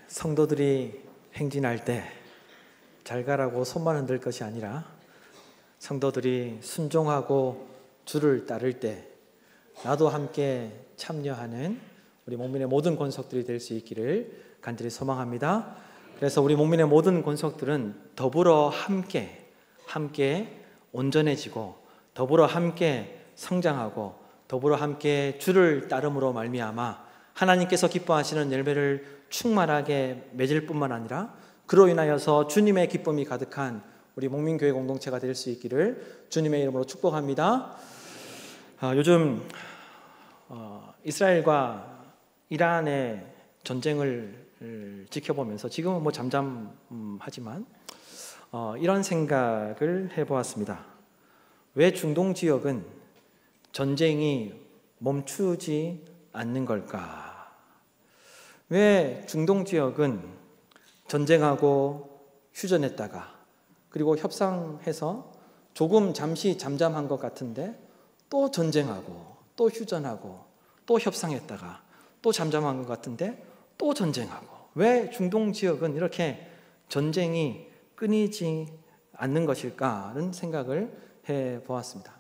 성도들이 행진할 때 잘 가라고 손만 흔들 것이 아니라 성도들이 순종하고 주를 따를 때 나도 함께 참여하는 우리 목민의 모든 권속들이 될 수 있기를 간절히 소망합니다. 그래서 우리 목민의 모든 권속들은 더불어 함께 온전해지고 더불어 함께 성장하고 더불어 함께 주를 따름으로 말미암아 하나님께서 기뻐하시는 열매를 충만하게 맺을 뿐만 아니라 그로 인하여서 주님의 기쁨이 가득한 우리 목민교회 공동체가 될 수 있기를 주님의 이름으로 축복합니다. 요즘 이스라엘과 이란의 전쟁을 지켜보면서 지금은 뭐 잠잠하지만 이런 생각을 해보았습니다. 왜 중동 지역은 전쟁이 멈추지 않는 걸까? 왜 중동 지역은 전쟁하고 휴전했다가 그리고 협상해서 조금 잠시 잠잠한 것 같은데 또 전쟁하고 또 휴전하고 또 협상했다가 또 잠잠한 것 같은데 또 전쟁하고, 왜 중동 지역은 이렇게 전쟁이 끊이지 않는 것일까라는 생각을 해보았습니다.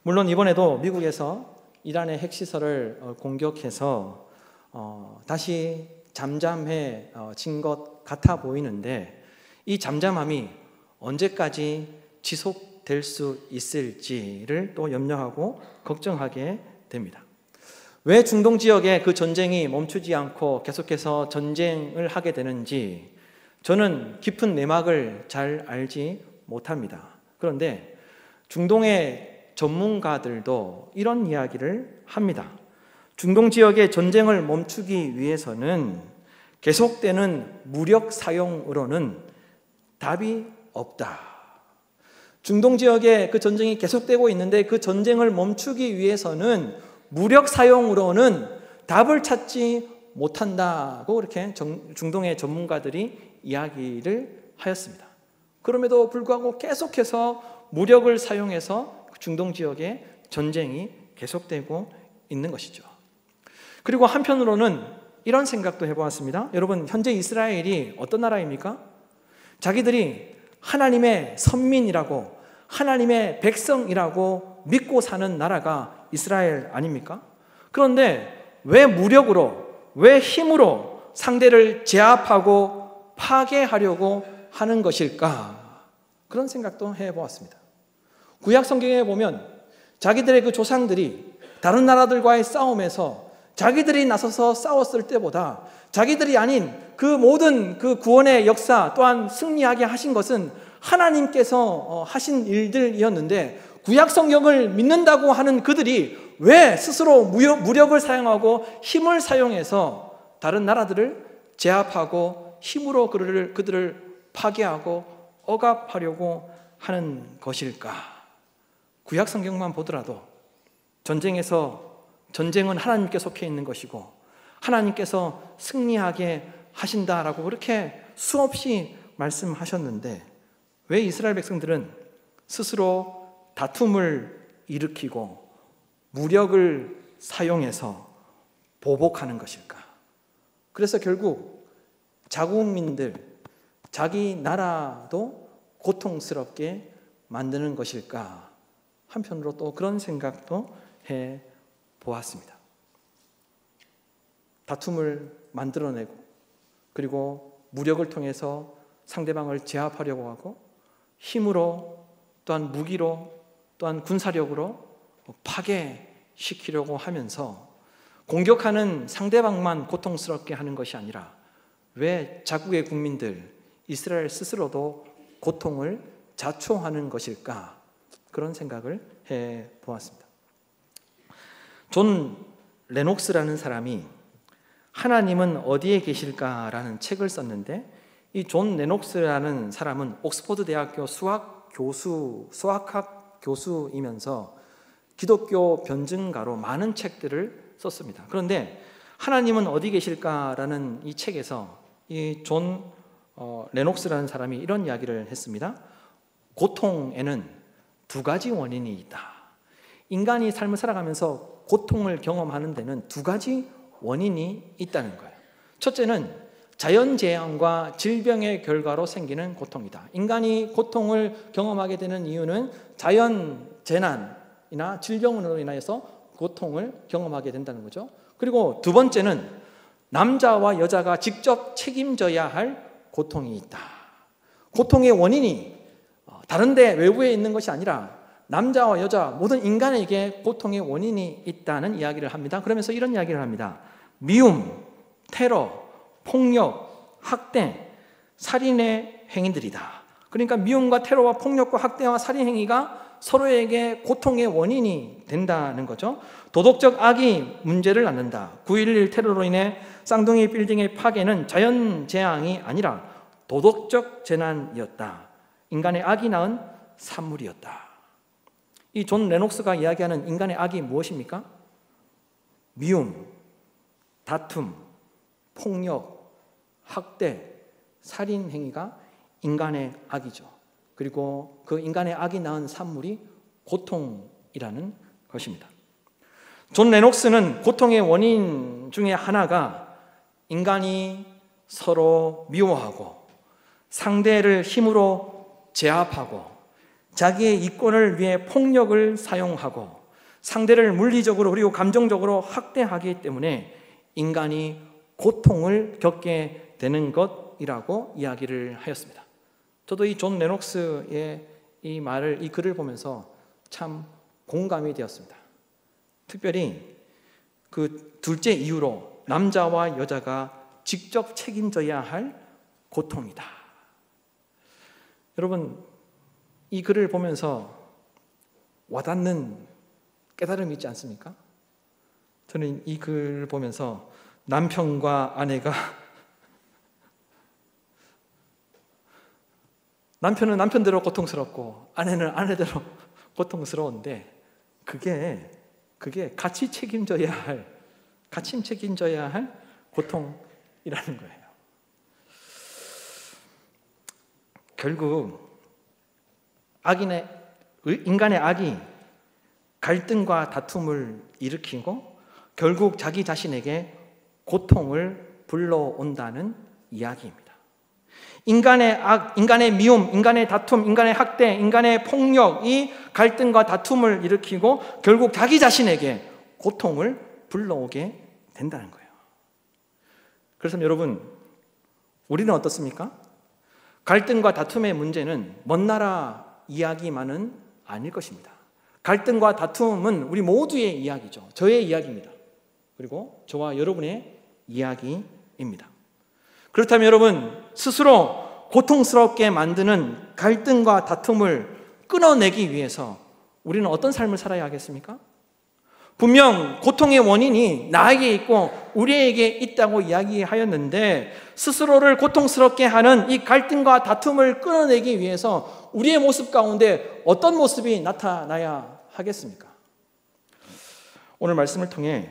물론 이번에도 미국에서 이란의 핵시설을 공격해서 다시 잠잠해진 것 같아 보이는데 이 잠잠함이 언제까지 지속될 수 있을지를 또 염려하고 걱정하게 됩니다. 왜 중동 지역의 그 전쟁이 멈추지 않고 계속해서 전쟁을 하게 되는지 저는 깊은 내막을 잘 알지 못합니다. 그런데 중동의 전문가들도 이런 이야기를 합니다. 중동 지역의 전쟁을 멈추기 위해서는 계속되는 무력 사용으로는 답이 없다. 중동 지역의 그 전쟁이 계속되고 있는데 그 전쟁을 멈추기 위해서는 무력 사용으로는 답을 찾지 못한다고 이렇게 중동의 전문가들이 이야기를 하였습니다. 그럼에도 불구하고 계속해서 무력을 사용해서 중동 지역의 전쟁이 계속되고 있는 것이죠. 그리고 한편으로는 이런 생각도 해보았습니다. 여러분, 현재 이스라엘이 어떤 나라입니까? 자기들이 하나님의 선민이라고 하나님의 백성이라고 믿고 사는 나라가 이스라엘 아닙니까? 그런데 왜 무력으로, 왜 힘으로 상대를 제압하고 파괴하려고 하는 것일까? 그런 생각도 해보았습니다. 구약 성경에 보면 자기들의 그 조상들이 다른 나라들과의 싸움에서 자기들이 나서서 싸웠을 때보다 자기들이 아닌 그 모든 그 구원의 역사 또한 승리하게 하신 것은 하나님께서 하신 일들이었는데 구약 성경을 믿는다고 하는 그들이 왜 스스로 무력을 사용하고 힘을 사용해서 다른 나라들을 제압하고 힘으로 그들을 파괴하고 억압하려고 하는 것일까? 구약 성경만 보더라도 전쟁은 하나님께 속해 있는 것이고 하나님께서 승리하게 하신다라고 그렇게 수없이 말씀하셨는데 왜 이스라엘 백성들은 스스로 다툼을 일으키고 무력을 사용해서 보복하는 것일까? 그래서 결국 자국민들, 자기 나라도 고통스럽게 만드는 것일까? 한편으로 또 그런 생각도 해 보았습니다. 다툼을 만들어내고 그리고 무력을 통해서 상대방을 제압하려고 하고 힘으로 또한 무기로 또한 군사력으로 파괴시키려고 하면서 공격하는 상대방만 고통스럽게 하는 것이 아니라 왜 자국의 국민들 이스라엘 스스로도 고통을 자초하는 것일까? 그런 생각을 해 보았습니다. 존 레녹스라는 사람이 하나님은 어디에 계실까라는 책을 썼는데 이 존 레녹스라는 사람은 옥스퍼드 대학교 수학학 교수이면서 기독교 변증가로 많은 책들을 썼습니다. 그런데 하나님은 어디 계실까라는 이 책에서 이 존 레녹스라는 사람이 이런 이야기를 했습니다. 고통에는 두 가지 원인이 있다. 인간이 삶을 살아가면서 고통을 경험하는 데는 두 가지 원인이 있다는 거예요. 첫째는 자연재앙과 질병의 결과로 생기는 고통이다. 인간이 고통을 경험하게 되는 이유는 자연재난이나 질병으로 인하여서 고통을 경험하게 된다는 거죠. 그리고 두 번째는 남자와 여자가 직접 책임져야 할 고통이 있다. 고통의 원인이 다른데 외부에 있는 것이 아니라 남자와 여자 모든 인간에게 고통의 원인이 있다는 이야기를 합니다. 그러면서 이런 이야기를 합니다. 미움, 테러, 폭력, 학대, 살인의 행위들이다. 그러니까 미움과 테러와 폭력과 학대와 살인 행위가 서로에게 고통의 원인이 된다는 거죠. 도덕적 악이 문제를 낳는다. 9.11 테러로 인해 쌍둥이 빌딩의 파괴는 자연재앙이 아니라 도덕적 재난이었다. 인간의 악이 낳은 산물이었다. 이 존 레녹스가 이야기하는 인간의 악이 무엇입니까? 미움, 다툼, 폭력, 학대, 살인 행위가 인간의 악이죠. 그리고 그 인간의 악이 낳은 산물이 고통이라는 것입니다. 존 레녹스는 고통의 원인 중에 하나가 인간이 서로 미워하고 상대를 힘으로 제압하고 자기의 이권을 위해 폭력을 사용하고 상대를 물리적으로 그리고 감정적으로 학대하기 때문에 인간이 고통을 겪게 되는 것이라고 이야기를 하였습니다. 저도 이 존 레녹스의 이 말을, 이 글을 보면서 참 공감이 되었습니다. 특별히 그 둘째 이유로 남자와 여자가 직접 책임져야 할 고통이다. 여러분, 이 글을 보면서 와닿는 깨달음이 있지 않습니까? 저는 이 글을 보면서 남편과 아내가 남편은 남편대로 고통스럽고 아내는 아내대로 고통스러운데 그게 같이 책임져야 할 고통이라는 거예요. 결국 인간의 악이 갈등과 다툼을 일으키고 결국 자기 자신에게 고통을 불러온다는 이야기입니다. 인간의 악, 인간의 미움, 인간의 다툼, 인간의 학대, 인간의 폭력이 갈등과 다툼을 일으키고 결국 자기 자신에게 고통을 불러오게 된다는 거예요. 그래서 여러분, 우리는 어떻습니까? 갈등과 다툼의 문제는 먼 나라 이야기만은 아닐 것입니다. 갈등과 다툼은 우리 모두의 이야기죠. 저의 이야기입니다. 그리고 저와 여러분의 이야기입니다. 그렇다면 여러분, 스스로 고통스럽게 만드는 갈등과 다툼을 끊어내기 위해서 우리는 어떤 삶을 살아야 하겠습니까? 분명 고통의 원인이 나에게 있고 우리에게 있다고 이야기하였는데 스스로를 고통스럽게 하는 이 갈등과 다툼을 끊어내기 위해서 우리의 모습 가운데 어떤 모습이 나타나야 하겠습니까? 오늘 말씀을 통해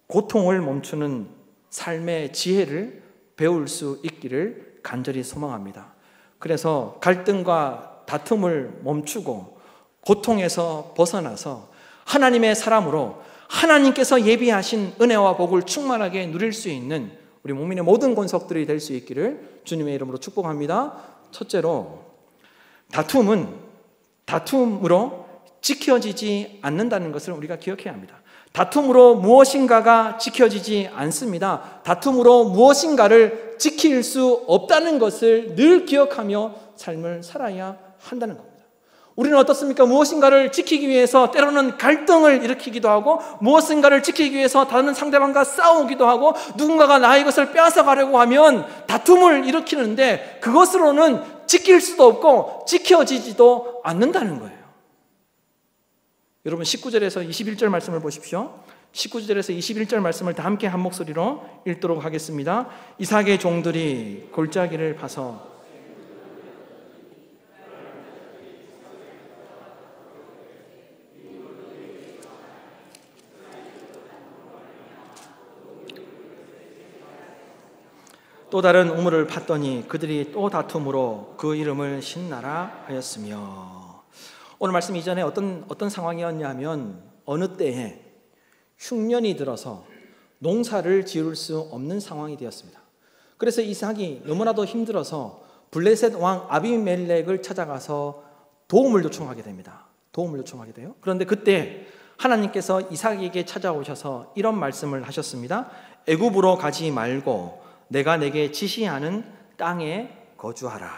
고통을 멈추는 삶의 지혜를 배울 수 있기를 간절히 소망합니다. 그래서 갈등과 다툼을 멈추고 고통에서 벗어나서 하나님의 사람으로 하나님께서 예비하신 은혜와 복을 충만하게 누릴 수 있는 우리 목민의 모든 권속들이 될 수 있기를 주님의 이름으로 축복합니다. 첫째로, 다툼은 다툼으로 지켜지지 않는다는 것을 우리가 기억해야 합니다. 다툼으로 무엇인가가 지켜지지 않습니다. 다툼으로 무엇인가를 지킬 수 없다는 것을 늘 기억하며 삶을 살아야 한다는 겁니다. 우리는 어떻습니까? 무엇인가를 지키기 위해서 때로는 갈등을 일으키기도 하고 무엇인가를 지키기 위해서 다른 상대방과 싸우기도 하고 누군가가 나의 것을 빼앗아가려고 하면 다툼을 일으키는데 그것으로는 지킬 수도 없고 지켜지지도 않는다는 거예요. 여러분 19절에서 21절 말씀을 보십시오. 19절에서 21절 말씀을 다 함께 한 목소리로 읽도록 하겠습니다. 이삭의 종들이 골짜기를 파서 또 다른 우물을 팠더니 그들이 또 다툼으로 그 이름을 신나라 하였으며. 오늘 말씀 이전에 어떤 상황이었냐면 어느 때에 흉년이 들어서 농사를 지을 수 없는 상황이 되었습니다. 그래서 이삭이 너무나도 힘들어서 블레셋 왕 아비멜렉을 찾아가서 도움을 요청하게 됩니다. 도움을 요청하게 돼요. 그런데 그때 하나님께서 이삭에게 찾아오셔서 이런 말씀을 하셨습니다. 애굽으로 가지 말고 내가 내게 지시하는 땅에 거주하라.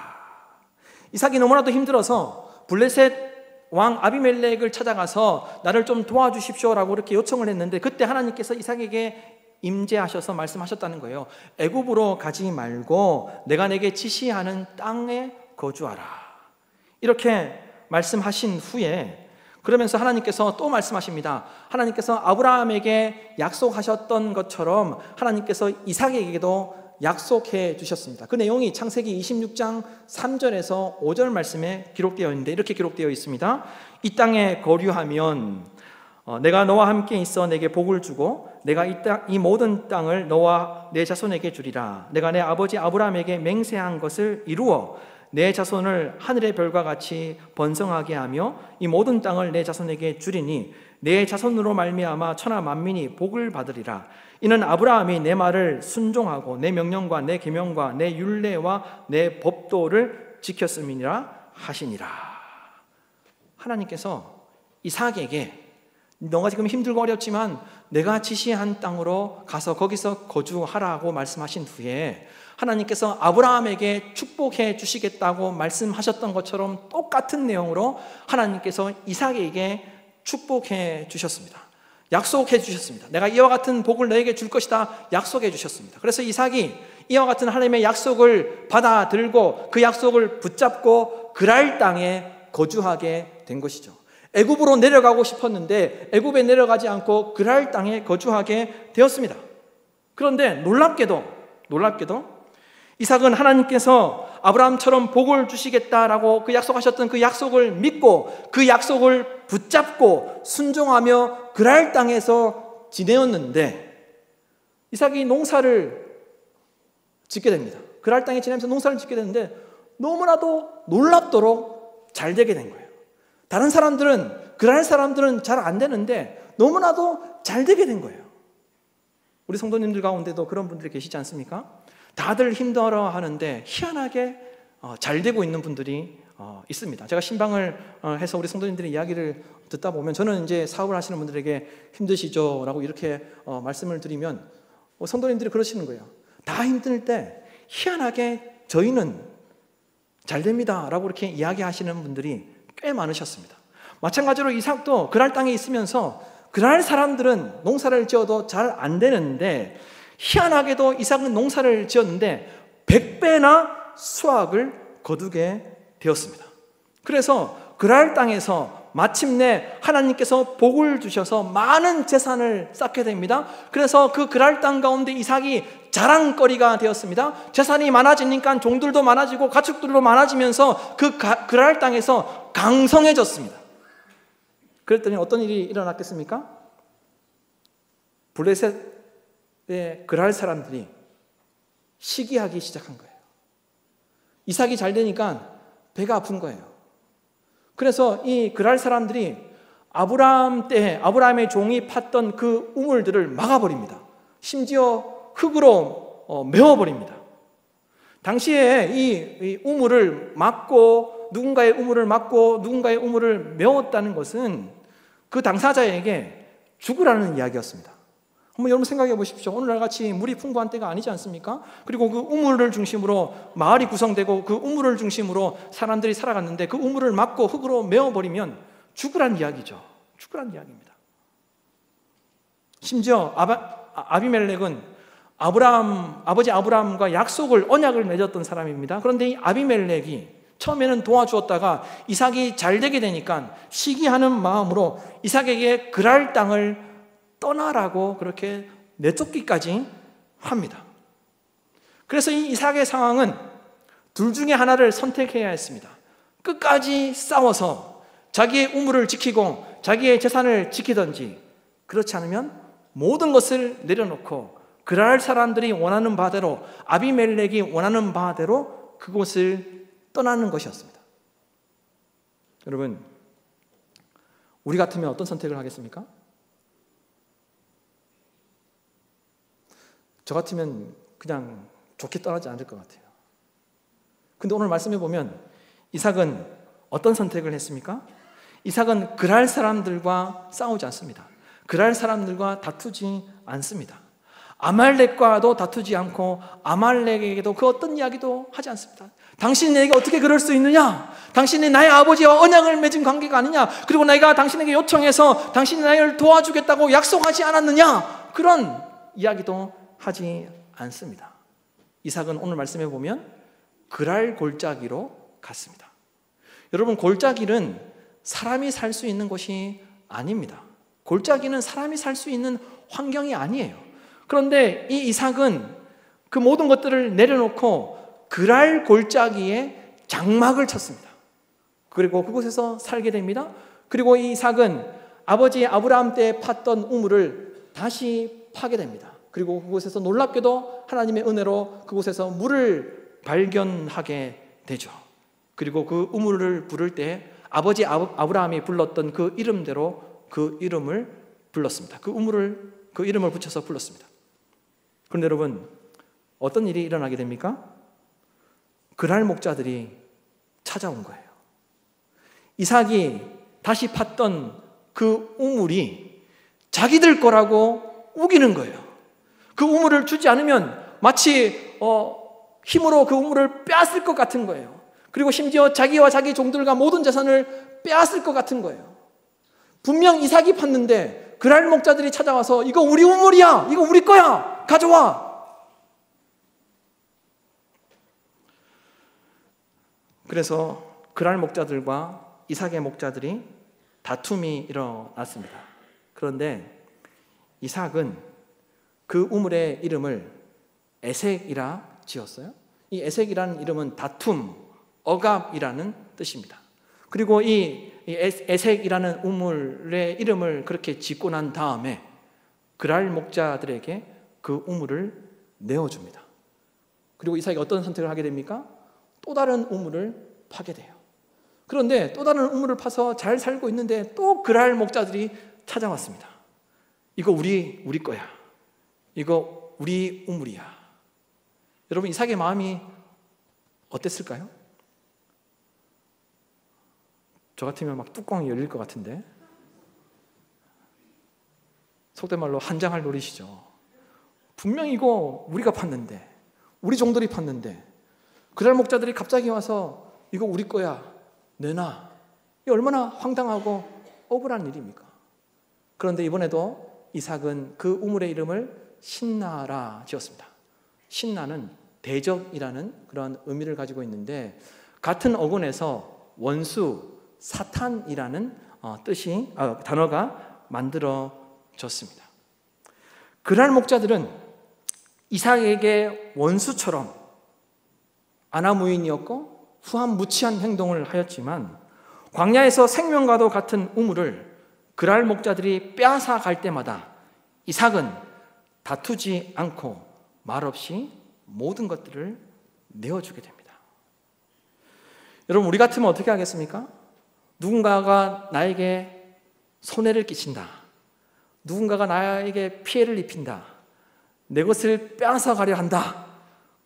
이삭이 너무나도 힘들어서 블레셋 왕 아비멜렉을 찾아가서 나를 좀 도와주십시오라고 이렇게 요청을 했는데 그때 하나님께서 이삭에게 임재하셔서 말씀하셨다는 거예요. 애굽으로 가지 말고 내가 내게 지시하는 땅에 거주하라. 이렇게 말씀하신 후에 그러면서 하나님께서 또 말씀하십니다. 하나님께서 아브라함에게 약속하셨던 것처럼 하나님께서 이삭에게도 약속해 주셨습니다. 그 내용이 창세기 26장 3절에서 5절 말씀에 기록되어 있는데 이렇게 기록되어 있습니다. 이 땅에 거류하면 내가 너와 함께 있어 내게 복을 주고 내가 이 모든 땅을 너와 내 자손에게 주리라. 내가 내 아버지 아브라함에게 맹세한 것을 이루어 내 자손을 하늘의 별과 같이 번성하게 하며 이 모든 땅을 내 자손에게 주리니 내 자손으로 말미암아 천하 만민이 복을 받으리라. 이는 아브라함이 내 말을 순종하고 내 명령과 내 계명과 내 율례와 내 법도를 지켰음이니라 하시니라. 하나님께서 이삭에게 너가 지금 힘들고 어렵지만 내가 지시한 땅으로 가서 거기서 거주하라고 말씀하신 후에 하나님께서 아브라함에게 축복해 주시겠다고 말씀하셨던 것처럼 똑같은 내용으로 하나님께서 이삭에게 축복해 주셨습니다. 약속해 주셨습니다. 내가 이와 같은 복을 너에게 줄 것이다 약속해 주셨습니다. 그래서 이삭이 이와 같은 하나님의 약속을 받아들고 그 약속을 붙잡고 그랄 땅에 거주하게 된 것이죠. 애굽으로 내려가고 싶었는데 애굽에 내려가지 않고 그랄 땅에 거주하게 되었습니다. 그런데 놀랍게도 이삭은 하나님께서 아브라함처럼 복을 주시겠다라고 그 약속하셨던 그 약속을 믿고 그 약속을 붙잡고 순종하며 그랄 땅에서 지내었는데 이삭이 농사를 짓게 됩니다. 그랄 땅에 지내면서 농사를 짓게 되는데 너무나도 놀랍도록 잘 되게 된 거예요. 다른 사람들은 그랄 사람들은 잘 안 되는데 너무나도 잘 되게 된 거예요. 우리 성도님들 가운데도 그런 분들이 계시지 않습니까? 다들 힘들어 하는데 희한하게 잘 되고 있는 분들이 있습니다. 제가 신방을 해서 우리 성도님들의 이야기를 듣다 보면 저는 이제 사업을 하시는 분들에게 힘드시죠? 라고 이렇게 말씀을 드리면 성도님들이 그러시는 거예요. 다 힘들 때 희한하게 저희는 잘 됩니다. 라고 이렇게 이야기하시는 분들이 꽤 많으셨습니다. 마찬가지로 이삭도 그랄 땅에 있으면서 그랄 사람들은 농사를 지어도 잘 안 되는데 희한하게도 이삭은 농사를 지었는데 100배나 수확을 거두게 되었습니다. 그래서 그랄 땅에서 마침내 하나님께서 복을 주셔서 많은 재산을 쌓게 됩니다. 그래서 그 그랄 땅 가운데 이삭이 자랑거리가 되었습니다. 재산이 많아지니까 종들도 많아지고 가축들도 많아지면서 그랄 땅에서 강성해졌습니다. 그랬더니 어떤 일이 일어났겠습니까? 블레셋의 그랄 사람들이 시기하기 시작한 거예요. 이삭이 잘 되니까 배가 아픈 거예요. 그래서 이 그랄 사람들이 아브라함 때 아브라함의 종이 팠던 그 우물들을 막아버립니다. 심지어 흙으로 메워버립니다. 당시에 이 우물을 막고 누군가의 우물을 막고 누군가의 우물을 메웠다는 것은 그 당사자에게 죽으라는 이야기였습니다. 한번 여러분 생각해 보십시오. 오늘날 같이 물이 풍부한 때가 아니지 않습니까? 그리고 그 우물을 중심으로 마을이 구성되고 그 우물을 중심으로 사람들이 살아갔는데 그 우물을 막고 흙으로 메워버리면 죽으란 이야기죠. 죽으란 이야기입니다. 심지어 아비멜렉은 아버지 아브라함과 약속을 언약을 맺었던 사람입니다. 그런데 이 아비멜렉이 처음에는 도와주었다가 이삭이 잘 되게 되니까 시기하는 마음으로 이삭에게 그랄 땅을 떠나라고 그렇게 내쫓기까지 합니다. 그래서 이 이삭의 상황은 둘 중에 하나를 선택해야 했습니다. 끝까지 싸워서 자기의 우물을 지키고 자기의 재산을 지키든지 그렇지 않으면 모든 것을 내려놓고 그랄 사람들이 원하는 바대로 아비멜렉이 원하는 바대로 그곳을 떠나는 것이었습니다. 여러분, 우리 같으면 어떤 선택을 하겠습니까? 저 같으면 그냥 좋게 떠나지 않을 것 같아요. 근데 오늘 말씀해 보면 이삭은 어떤 선택을 했습니까? 이삭은 그랄 사람들과 싸우지 않습니다. 그랄 사람들과 다투지 않습니다. 아말렉과도 다투지 않고 아말렉에게도 그 어떤 이야기도 하지 않습니다. 당신이 내게 어떻게 그럴 수 있느냐? 당신이 나의 아버지와 언약을 맺은 관계가 아니냐? 그리고 내가 당신에게 요청해서 당신이 나를 도와주겠다고 약속하지 않았느냐? 그런 이야기도 하지 않습니다. 이삭은 오늘 말씀해 보면 그랄 골짜기로 갔습니다. 여러분, 골짜기는 사람이 살 수 있는 곳이 아닙니다. 골짜기는 사람이 살 수 있는 환경이 아니에요. 그런데 이 이삭은 그 모든 것들을 내려놓고 그랄 골짜기에 장막을 쳤습니다. 그리고 그곳에서 살게 됩니다. 그리고 이 이삭은 아버지 아브라함 때 팠던 우물을 다시 파게 됩니다. 그리고 그곳에서 놀랍게도 하나님의 은혜로 그곳에서 물을 발견하게 되죠. 그리고 그 우물을 부를 때 아버지 아브라함이 불렀던 그 이름대로 그 이름을 불렀습니다. 그 이름을 붙여서 불렀습니다. 그런데 여러분, 어떤 일이 일어나게 됩니까? 그랄 목자들이 찾아온 거예요. 이삭이 다시 팠던 그 우물이 자기들 거라고 우기는 거예요. 그 우물을 주지 않으면 마치 힘으로 그 우물을 빼앗을 것 같은 거예요. 그리고 심지어 자기와 자기 종들과 모든 재산을 빼앗을 것 같은 거예요. 분명 이삭이 팠는데 그랄 목자들이 찾아와서 이거 우리 우물이야, 이거 우리 거야, 가져와. 그래서 그랄 목자들과 이삭의 목자들이 다툼이 일어났습니다. 그런데 이삭은 그 우물의 이름을 에색이라 지었어요. 이 에색이라는 이름은 다툼, 억압이라는 뜻입니다. 그리고 이 에색이라는 우물의 이름을 그렇게 짓고 난 다음에 그랄 목자들에게 그 우물을 내어줍니다. 그리고 이삭이 어떤 선택을 하게 됩니까? 또 다른 우물을 파게 돼요. 그런데 또 다른 우물을 파서 잘 살고 있는데 또 그랄 목자들이 찾아왔습니다. 이거 우리 거야. 이거 우리 우물이야. 여러분, 이삭의 마음이 어땠을까요? 저 같으면 막 뚜껑이 열릴 것 같은데, 속된 말로 한장할 노릇이죠. 분명히 이거 우리가 팠는데, 우리 종들이 팠는데 그랄 목자들이 갑자기 와서 이거 우리 거야, 내놔. 이게 얼마나 황당하고 억울한 일입니까? 그런데 이번에도 이삭은 그 우물의 이름을 신나라 지었습니다. 신나는 대적이라는 그런 의미를 가지고 있는데, 같은 어근에서 원수, 사탄이라는 단어가 만들어졌습니다. 그랄 목자들은 이삭에게 원수처럼 아나무인이었고 후한무치한 행동을 하였지만, 광야에서 생명과도 같은 우물을 그랄 목자들이 빼앗아 갈 때마다 이삭은 다투지 않고 말없이 모든 것들을 내어주게 됩니다. 여러분, 우리 같으면 어떻게 하겠습니까? 누군가가 나에게 손해를 끼친다, 누군가가 나에게 피해를 입힌다, 내 것을 빼앗아 가려 한다.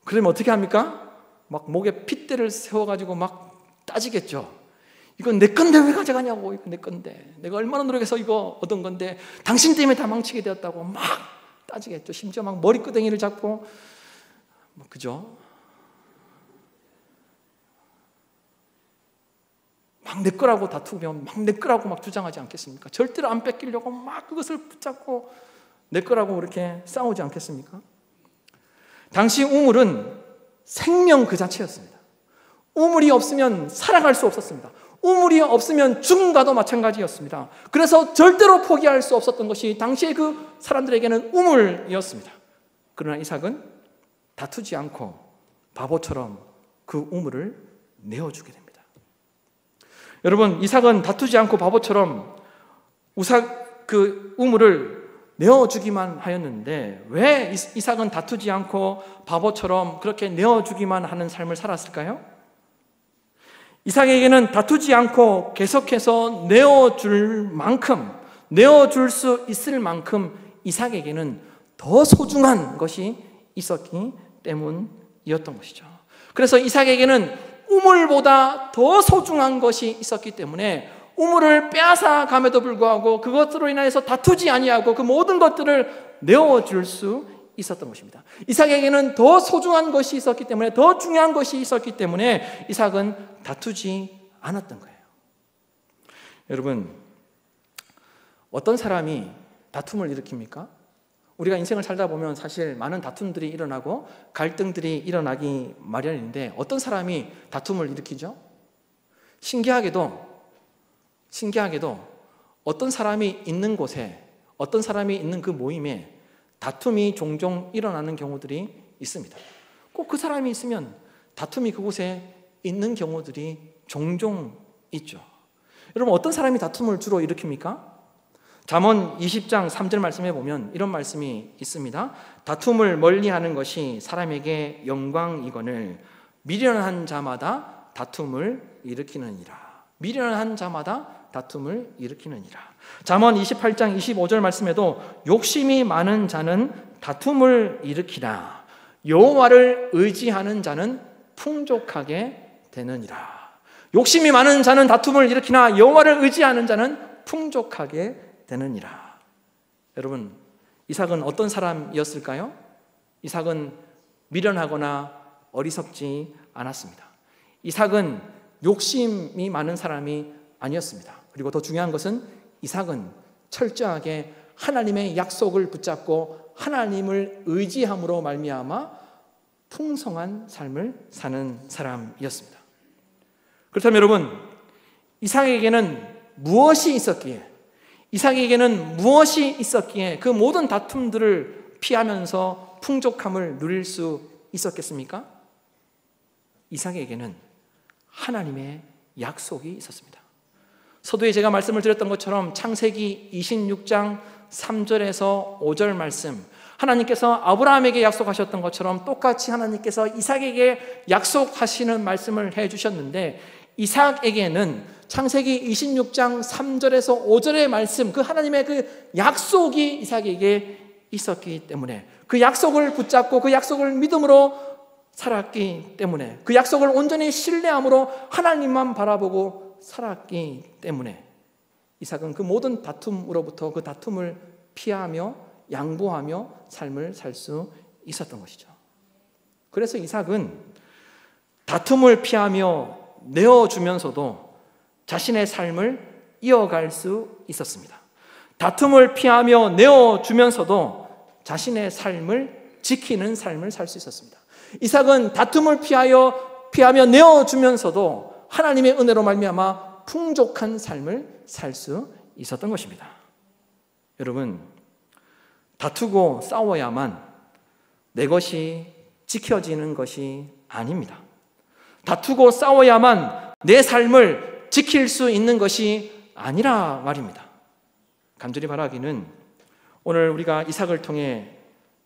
그러면 어떻게 합니까? 막 목에 핏대를 세워가지고 막 따지겠죠. 이건 내 건데 왜 가져가냐고, 이거 내 건데, 내가 얼마나 노력해서 이거 얻은 건데 당신 때문에 다 망치게 되었다고 막 따지겠죠. 심지어 막 머리끄댕이를 잡고, 그죠? 막 내 거라고 다투면 막 내 거라고 막 주장하지 않겠습니까? 절대로 안 뺏기려고 막 그것을 붙잡고 내 거라고 그렇게 싸우지 않겠습니까? 당시 우물은 생명 그 자체였습니다. 우물이 없으면 살아갈 수 없었습니다. 우물이 없으면 죽음과도 마찬가지였습니다. 그래서 절대로 포기할 수 없었던 것이 당시의 그 사람들에게는 우물이었습니다. 그러나 이삭은 다투지 않고 바보처럼 그 우물을 내어주게 됩니다. 여러분, 이삭은 다투지 않고 바보처럼 그 우물을 내어주기만 하였는데, 왜 이삭은 다투지 않고 바보처럼 그렇게 내어주기만 하는 삶을 살았을까요? 이삭에게는 다투지 않고 계속해서 내어줄 만큼, 내어줄 수 있을 만큼 이삭에게는 더 소중한 것이 있었기 우물이었던 것이죠. 그래서 이삭에게는 우물보다 더 소중한 것이 있었기 때문에 우물을 빼앗아 감에도 불구하고 그것으로 인해서 다투지 아니하고 그 모든 것들을 내어줄 수 있었던 것입니다. 이삭에게는 더 소중한 것이 있었기 때문에, 더 중요한 것이 있었기 때문에 이삭은 다투지 않았던 거예요. 여러분, 어떤 사람이 다툼을 일으킵니까? 우리가 인생을 살다 보면 사실 많은 다툼들이 일어나고 갈등들이 일어나기 마련인데 어떤 사람이 다툼을 일으키죠? 신기하게도 어떤 사람이 있는 곳에, 어떤 사람이 있는 그 모임에 다툼이 종종 일어나는 경우들이 있습니다. 꼭 그 사람이 있으면 다툼이 그곳에 있는 경우들이 종종 있죠. 여러분, 어떤 사람이 다툼을 주로 일으킵니까? 잠언 20장 3절 말씀에 보면 이런 말씀이 있습니다. 다툼을 멀리하는 것이 사람에게 영광이거늘 미련한 자마다 다툼을 일으키느니라. 미련한 자마다 다툼을 일으키느니라. 잠언 28장 25절 말씀에도 욕심이 많은 자는 다툼을 일으키나 여호와를 의지하는 자는 풍족하게 되느니라. 욕심이 많은 자는 다툼을 일으키나 여호와를 의지하는 자는 풍족하게 되느니라. 여러분, 이삭은 어떤 사람이었을까요? 이삭은 미련하거나 어리석지 않았습니다. 이삭은 욕심이 많은 사람이 아니었습니다. 그리고 더 중요한 것은 이삭은 철저하게 하나님의 약속을 붙잡고 하나님을 의지함으로 말미암아 풍성한 삶을 사는 사람이었습니다. 그렇다면 여러분, 이삭에게는 무엇이 있었기에 그 모든 다툼들을 피하면서 풍족함을 누릴 수 있었겠습니까? 이삭에게는 하나님의 약속이 있었습니다. 서두에 제가 말씀을 드렸던 것처럼 창세기 26장 3절에서 5절 말씀, 하나님께서 아브라함에게 약속하셨던 것처럼 똑같이 하나님께서 이삭에게 약속하시는 말씀을 해주셨는데, 이삭에게는 창세기 26장 3절에서 5절의 말씀, 그 하나님의 그 약속이 이삭에게 있었기 때문에, 그 약속을 붙잡고 그 약속을 믿음으로 살았기 때문에, 그 약속을 온전히 신뢰함으로 하나님만 바라보고 살았기 때문에 이삭은 그 모든 다툼으로부터 그 다툼을 피하며 양보하며 삶을 살 수 있었던 것이죠. 그래서 이삭은 다툼을 피하며 내어주면서도 자신의 삶을 이어갈 수 있었습니다. 다툼을 피하며 내어주면서도 자신의 삶을 지키는 삶을 살 수 있었습니다. 이삭은 다툼을 피하며 내어주면서도 하나님의 은혜로 말미암아 풍족한 삶을 살 수 있었던 것입니다. 여러분, 다투고 싸워야만 내 것이 지켜지는 것이 아닙니다. 다투고 싸워야만 내 삶을 지킬 수 있는 것이 아니라 말입니다. 간절히 바라기는 오늘 우리가 이삭을 통해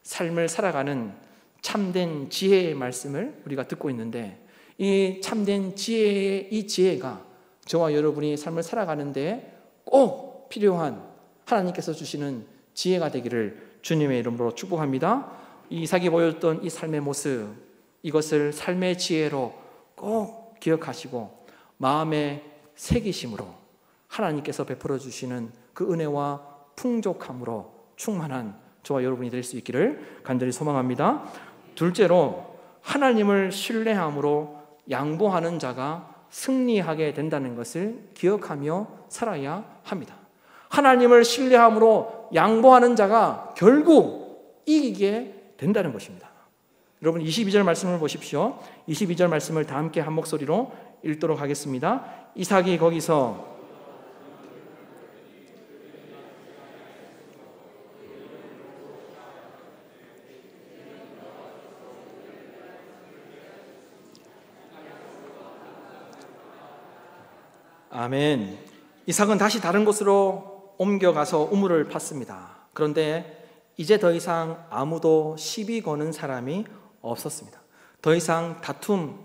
삶을 살아가는 참된 지혜의 말씀을 우리가 듣고 있는데, 이 참된 지혜의 이 지혜가 저와 여러분이 삶을 살아가는 데 꼭 필요한 하나님께서 주시는 지혜가 되기를 주님의 이름으로 축복합니다. 이 이삭이 보였던 이 삶의 모습, 이것을 삶의 지혜로 꼭 기억하시고 마음의 새기심으로 하나님께서 베풀어 주시는 그 은혜와 풍족함으로 충만한 저와 여러분이 될 수 있기를 간절히 소망합니다. 둘째로, 하나님을 신뢰함으로 양보하는 자가 승리하게 된다는 것을 기억하며 살아야 합니다. 하나님을 신뢰함으로 양보하는 자가 결국 이기게 된다는 것입니다. 여러분, 22절 말씀을 보십시오. 22절 말씀을 다 함께 한 목소리로 읽도록 하겠습니다. 이삭이 거기서 아멘. 이삭은 다시 다른 곳으로 옮겨가서 우물을 팠습니다. 그런데 이제 더 이상 아무도 시비 거는 사람이 없었습니다. 더 이상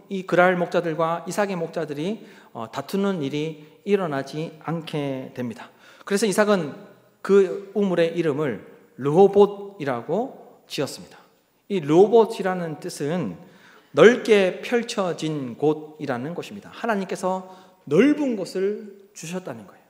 이 그랄 목자들과 이삭의 목자들이 다투는 일이 일어나지 않게 됩니다. 그래서 이삭은 그 우물의 이름을 르호봇이라고 지었습니다. 이 르호봇이라는 뜻은 넓게 펼쳐진 곳이라는 곳입니다. 하나님께서 넓은 곳을 주셨다는 거예요.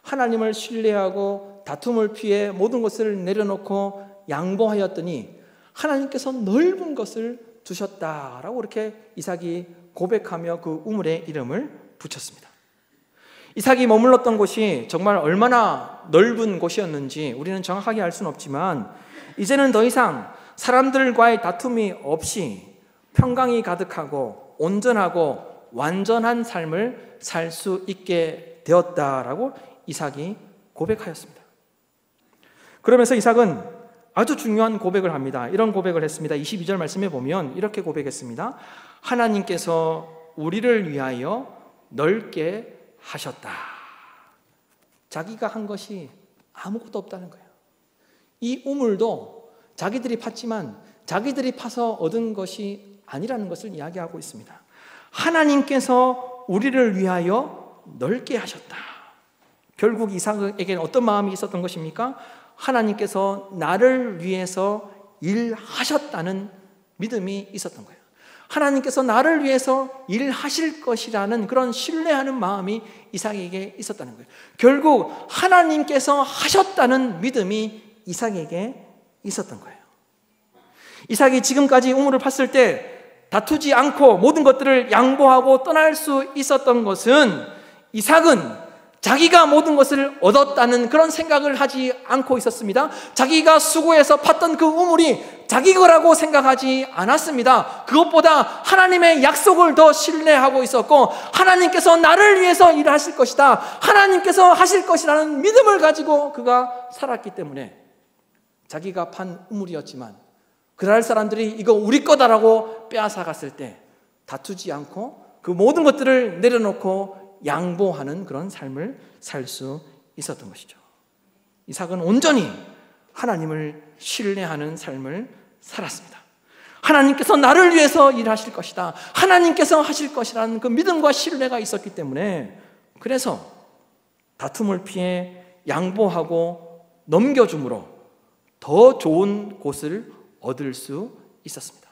하나님을 신뢰하고 다툼을 피해 모든 것을 내려놓고 양보하였더니 하나님께서 넓은 것을 주셨다라고 이렇게 이삭이 고백하며 그 우물의 이름을 붙였습니다. 이삭이 머물렀던 곳이 정말 얼마나 넓은 곳이었는지 우리는 정확하게 알 수는 없지만 이제는 더 이상 사람들과의 다툼이 없이 평강이 가득하고 온전하고 완전한 삶을 살 수 있게 되었다라고 이삭이 고백하였습니다. 그러면서 이삭은 아주 중요한 고백을 합니다. 이런 고백을 했습니다. 22절 말씀에 보면 이렇게 고백했습니다. 하나님께서 우리를 위하여 넓게 하셨다. 자기가 한 것이 아무것도 없다는 거예요. 이 우물도 자기들이 팠지만 자기들이 파서 얻은 것이 아니라는 것을 이야기하고 있습니다. 하나님께서 우리를 위하여 넓게 하셨다. 결국 이삭에게는 어떤 마음이 있었던 것입니까? 하나님께서 나를 위해서 일하셨다는 믿음이 있었던 거예요. 하나님께서 나를 위해서 일하실 것이라는 그런 신뢰하는 마음이 이삭에게 있었다는 거예요. 결국 하나님께서 하셨다는 믿음이 이삭에게 있었던 거예요. 이삭이 지금까지 우물을 팠을 때 다투지 않고 모든 것들을 양보하고 떠날 수 있었던 것은 이삭은 자기가 모든 것을 얻었다는 그런 생각을 하지 않고 있었습니다. 자기가 수고해서 팠던 그 우물이 자기 거라고 생각하지 않았습니다. 그것보다 하나님의 약속을 더 신뢰하고 있었고 하나님께서 나를 위해서 일하실 것이다, 하나님께서 하실 것이라는 믿음을 가지고 그가 살았기 때문에 자기가 판 우물이었지만 그날 사람들이 이거 우리 거다라고 빼앗아갔을 때 다투지 않고 그 모든 것들을 내려놓고 양보하는 그런 삶을 살 수 있었던 것이죠. 이삭은 온전히 하나님을 신뢰하는 삶을 살았습니다. 하나님께서 나를 위해서 일하실 것이다, 하나님께서 하실 것이라는 그 믿음과 신뢰가 있었기 때문에 그래서 다툼을 피해 양보하고 넘겨줌으로 더 좋은 곳을 얻을 수 있었습니다.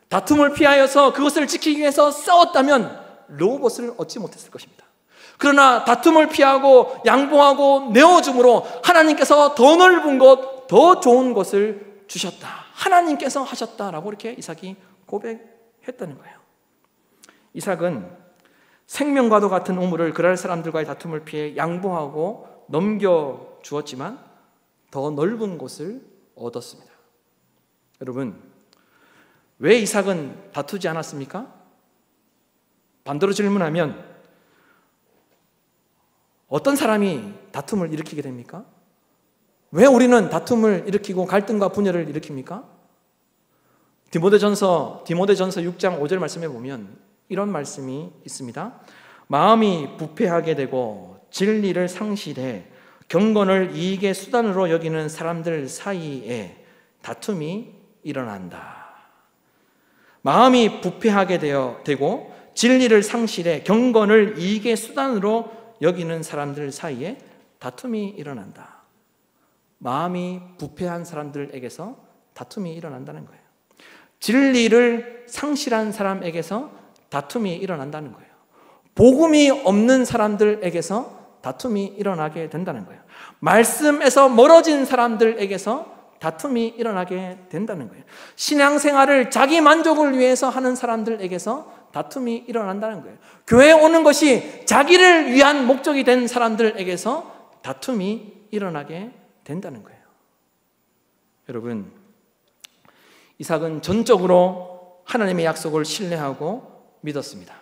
다툼을 피하여서 그것을 지키기 위해서 싸웠다면 르호봇을 얻지 못했을 것입니다. 그러나 다툼을 피하고 양보하고 내어줌으로 하나님께서 더 넓은 곳, 더 좋은 곳을 주셨다, 하나님께서 하셨다라고 이렇게 이삭이 고백했다는 거예요. 이삭은 생명과도 같은 우물을 그랄 사람들과의 다툼을 피해 양보하고 넘겨주었지만 더 넓은 곳을 얻었습니다. 여러분, 왜 이삭은 다투지 않았습니까? 반대로 질문하면 어떤 사람이 다툼을 일으키게 됩니까? 왜 우리는 다툼을 일으키고 갈등과 분열을 일으킵니까? 디모데전서 6장 5절 말씀에 보면 이런 말씀이 있습니다. 마음이 부패하게 되고 진리를 상실해 경건을 이익의 수단으로 여기는 사람들 사이에 다툼이 일어난다. 마음이 부패하게 되고 진리를 상실해 경건을 이익의 수단으로 여기는 사람들 사이에 다툼이 일어난다. 마음이 부패한 사람들에게서 다툼이 일어난다는 거예요. 진리를 상실한 사람에게서 다툼이 일어난다는 거예요. 복음이 없는 사람들에게서 다툼이 일어나게 된다는 거예요. 말씀에서 멀어진 사람들에게서 다툼이 일어나게 된다는 거예요. 신앙생활을 자기 만족을 위해서 하는 사람들에게서 다툼이 일어난다는 거예요. 교회에 오는 것이 자기를 위한 목적이 된 사람들에게서 다툼이 일어나게 된다는 거예요. 여러분, 이삭은 전적으로 하나님의 약속을 신뢰하고 믿었습니다.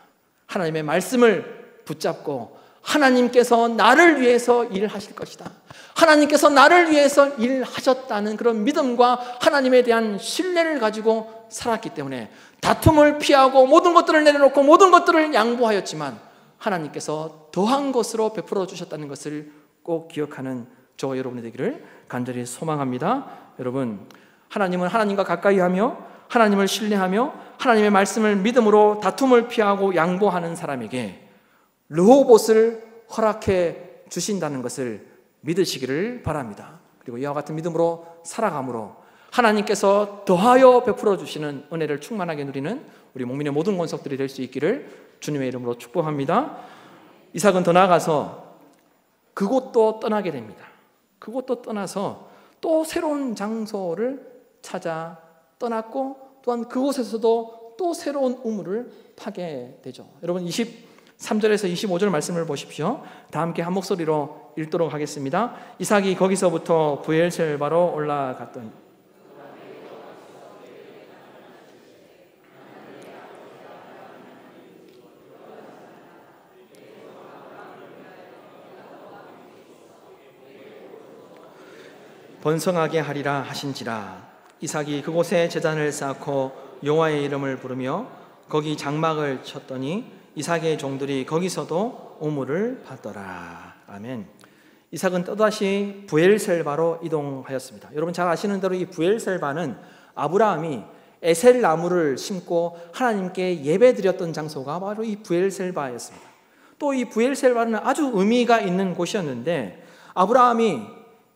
하나님의 말씀을 붙잡고 하나님께서 나를 위해서 일하실 것이다, 하나님께서 나를 위해서 일하셨다는 그런 믿음과 하나님에 대한 신뢰를 가지고 살았기 때문에 다툼을 피하고 모든 것들을 내려놓고 모든 것들을 양보하였지만 하나님께서 더한 것으로 베풀어 주셨다는 것을 꼭 기억하는 저와 여러분이 되기를 간절히 소망합니다. 여러분, 하나님은 하나님과 가까이 하며 하나님을 신뢰하며 하나님의 말씀을 믿음으로 다툼을 피하고 양보하는 사람에게 르호봇을 허락해 주신다는 것을 믿으시기를 바랍니다. 그리고 이와 같은 믿음으로 살아감으로 하나님께서 더하여 베풀어 주시는 은혜를 충만하게 누리는 우리 목민의 모든 권속들이 될 수 있기를 주님의 이름으로 축복합니다. 이삭은 더 나아가서 그곳도 떠나게 됩니다. 그곳도 떠나서 또 새로운 장소를 찾아 떠났고, 또한 그곳에서도 또 새로운 우물을 파게 되죠. 여러분 23절에서 25절 말씀을 보십시오. 다 함께 한 목소리로 읽도록 하겠습니다. 이삭이 거기서부터 브엘셀바로 올라갔더니 번성하게 하리라 하신지라. 이삭이 그곳에 제단을 쌓고 여호와의 이름을 부르며 거기 장막을 쳤더니 이삭의 종들이 거기서도 우물을 받더라. 아멘. 이삭은 또다시 브엘셀바로 이동하였습니다. 여러분 잘 아시는 대로 이 브엘셀바는 아브라함이 에셀 나무를 심고 하나님께 예배드렸던 장소가 바로 이 브엘셀바였습니다. 또 이 브엘셀바는 아주 의미가 있는 곳이었는데, 아브라함이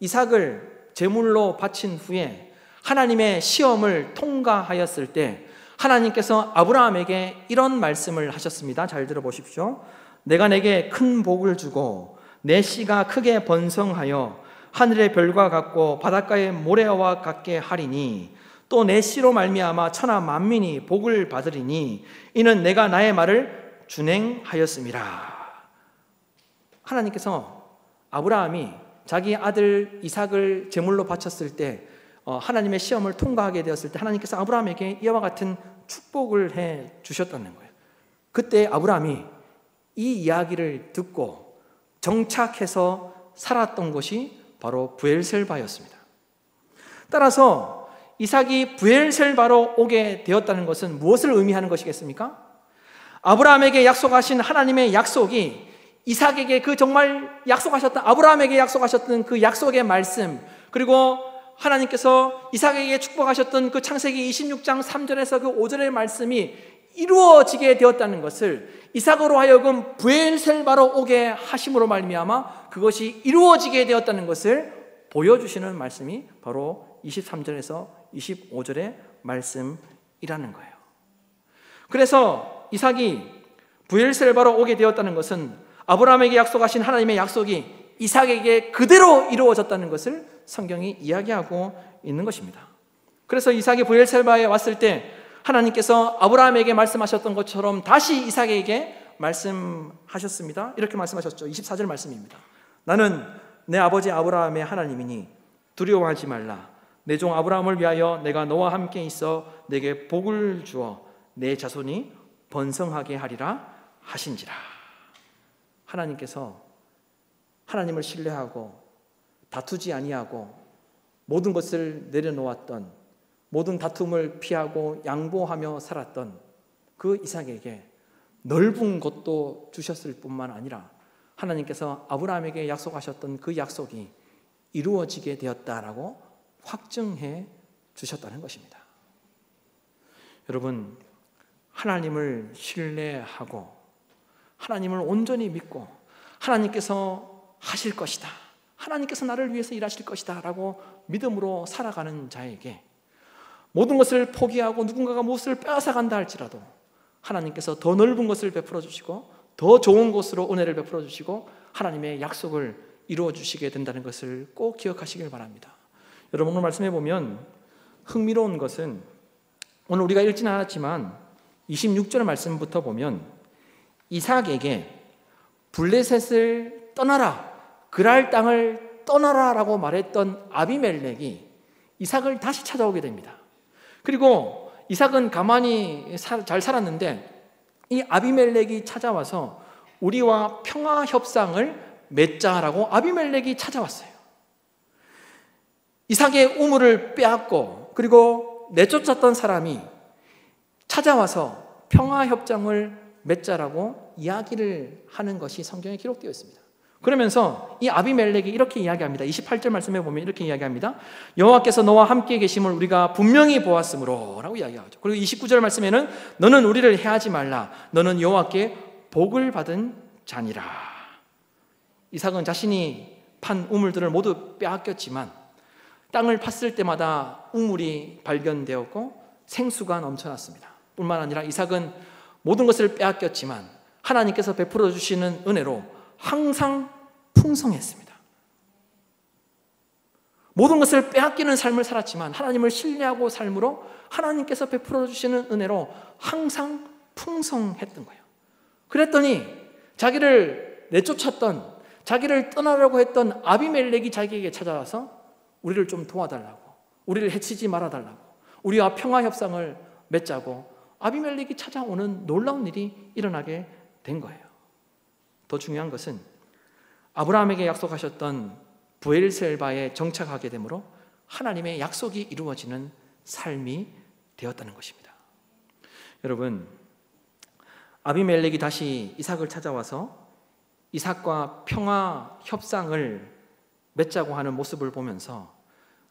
이삭을 제물로 바친 후에 하나님의 시험을 통과하였을 때 하나님께서 아브라함에게 이런 말씀을 하셨습니다. 잘 들어보십시오. 내가 내게 큰 복을 주고 내 씨가 크게 번성하여 하늘의 별과 같고 바닷가의 모래와 같게 하리니 또 내 씨로 말미암아 천하 만민이 복을 받으리니 이는 내가 나의 말을 준행하였음이라. 하나님께서 아브라함이 자기 아들 이삭을 제물로 바쳤을 때 하나님의 시험을 통과하게 되었을 때 하나님께서 아브라함에게 이와 같은 축복을 해 주셨다는 거예요. 그때 아브라함이 이 이야기를 듣고 정착해서 살았던 곳이 바로 브엘셀바였습니다. 따라서 이삭이 브엘셀바로 오게 되었다는 것은 무엇을 의미하는 것이겠습니까? 아브라함에게 약속하신 하나님의 약속이 이삭에게 그 정말 약속하셨던, 아브라함에게 약속하셨던 그 약속의 말씀, 그리고 하나님께서 이삭에게 축복하셨던 그 창세기 26장 3절에서 그 5절의 말씀이 이루어지게 되었다는 것을, 이삭으로 하여금 브엘셀바로 오게 하심으로 말미암아 그것이 이루어지게 되었다는 것을 보여주시는 말씀이 바로 23절에서 25절의 말씀이라는 거예요. 그래서 이삭이 브엘셀바로 오게 되었다는 것은 아브라함에게 약속하신 하나님의 약속이 이삭에게 그대로 이루어졌다는 것을 성경이 이야기하고 있는 것입니다. 그래서 이삭이 브엘셀바에 왔을 때 하나님께서 아브라함에게 말씀하셨던 것처럼 다시 이삭에게 말씀하셨습니다. 이렇게 말씀하셨죠. 24절 말씀입니다. 나는 내 아버지 아브라함의 하나님이니 두려워하지 말라. 내 종 아브라함을 위하여 내가 너와 함께 있어 내게 복을 주어 내 자손이 번성하게 하리라 하신지라. 하나님께서 하나님을 신뢰하고 다투지 아니하고 모든 것을 내려놓았던, 모든 다툼을 피하고 양보하며 살았던 그 이삭에게 넓은 것도 주셨을 뿐만 아니라 하나님께서 아브라함에게 약속하셨던 그 약속이 이루어지게 되었다라고 확증해 주셨다는 것입니다. 여러분, 하나님을 신뢰하고 하나님을 온전히 믿고 하나님께서 하실 것이다, 하나님께서 나를 위해서 일하실 것이다 라고 믿음으로 살아가는 자에게 모든 것을 포기하고 누군가가 무엇을 빼앗아간다 할지라도 하나님께서 더 넓은 것을 베풀어 주시고 더 좋은 곳으로 은혜를 베풀어 주시고 하나님의 약속을 이루어 주시게 된다는 것을 꼭 기억하시길 바랍니다. 여러분, 오늘 말씀해 보면 흥미로운 것은 오늘 우리가 읽지는 않았지만 26절 말씀부터 보면 이삭에게 블레셋을 떠나라, 그랄 땅을 떠나라 라고 말했던 아비멜렉이 이삭을 다시 찾아오게 됩니다. 그리고 이삭은 가만히 잘 살았는데 이 아비멜렉이 찾아와서 우리와 평화 협상을 맺자라고 아비멜렉이 찾아왔어요. 이삭의 우물을 빼앗고 그리고 내쫓았던 사람이 찾아와서 평화 협정을 맺자라고 이야기를 하는 것이 성경에 기록되어 있습니다. 그러면서 이 아비멜렉이 이렇게 이야기합니다. 28절 말씀에 보면 이렇게 이야기합니다. 여호와께서 너와 함께 계심을 우리가 분명히 보았으므로 라고 이야기하죠. 그리고 29절 말씀에는 너는 우리를 해하지 말라, 너는 여호와께 복을 받은 자니라. 이삭은 자신이 판 우물들을 모두 빼앗겼지만 땅을 팠을 때마다 우물이 발견되었고 생수가 넘쳐났습니다. 뿐만 아니라 이삭은 모든 것을 빼앗겼지만 하나님께서 베풀어 주시는 은혜로 항상 풍성했습니다. 모든 것을 빼앗기는 삶을 살았지만 하나님을 신뢰하고 삶으로 하나님께서 베풀어 주시는 은혜로 항상 풍성했던 거예요. 그랬더니 자기를 내쫓았던, 자기를 떠나려고 했던 아비멜렉이 자기에게 찾아와서 우리를 좀 도와달라고, 우리를 해치지 말아달라고, 우리와 평화 협상을 맺자고 아비멜렉이 찾아오는 놀라운 일이 일어나게 된 거예요. 더 중요한 것은 아브라함에게 약속하셨던 브엘셀바에 정착하게 되므로 하나님의 약속이 이루어지는 삶이 되었다는 것입니다. 여러분, 아비멜렉이 다시 이삭을 찾아와서 이삭과 평화 협상을 맺자고 하는 모습을 보면서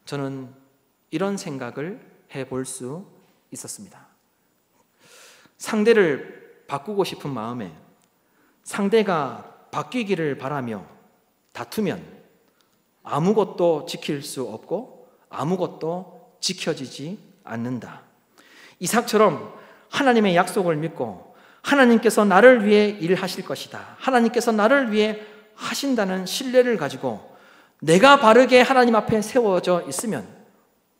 저는 이런 생각을 해볼 수 있었습니다. 상대를 바꾸고 싶은 마음에 상대가 바뀌기를 바라며 다투면 아무것도 지킬 수 없고 아무것도 지켜지지 않는다. 이삭처럼 하나님의 약속을 믿고 하나님께서 나를 위해 일하실 것이다, 하나님께서 나를 위해 하신다는 신뢰를 가지고 내가 바르게 하나님 앞에 세워져 있으면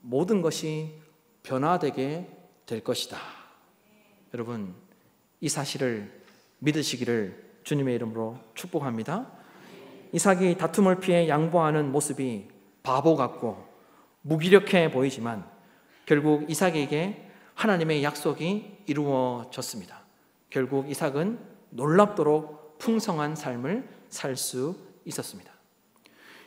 모든 것이 변화되게 될 것이다. 여러분, 이 사실을 믿으시기를 주님의 이름으로 축복합니다. 이삭이 다툼을 피해 양보하는 모습이 바보 같고 무기력해 보이지만 결국 이삭에게 하나님의 약속이 이루어졌습니다. 결국 이삭은 놀랍도록 풍성한 삶을 살 수 있었습니다.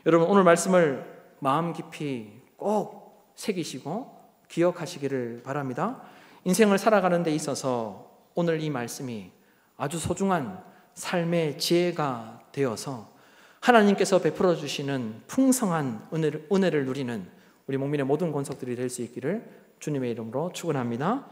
여러분, 오늘 말씀을 마음 깊이 꼭 새기시고 기억하시기를 바랍니다. 인생을 살아가는 데 있어서 오늘 이 말씀이 아주 소중한 삶의 지혜가 되어서 하나님께서 베풀어 주시는 풍성한 은혜를 누리는 우리 목민의 모든 권속들이 될 수 있기를 주님의 이름으로 축원합니다.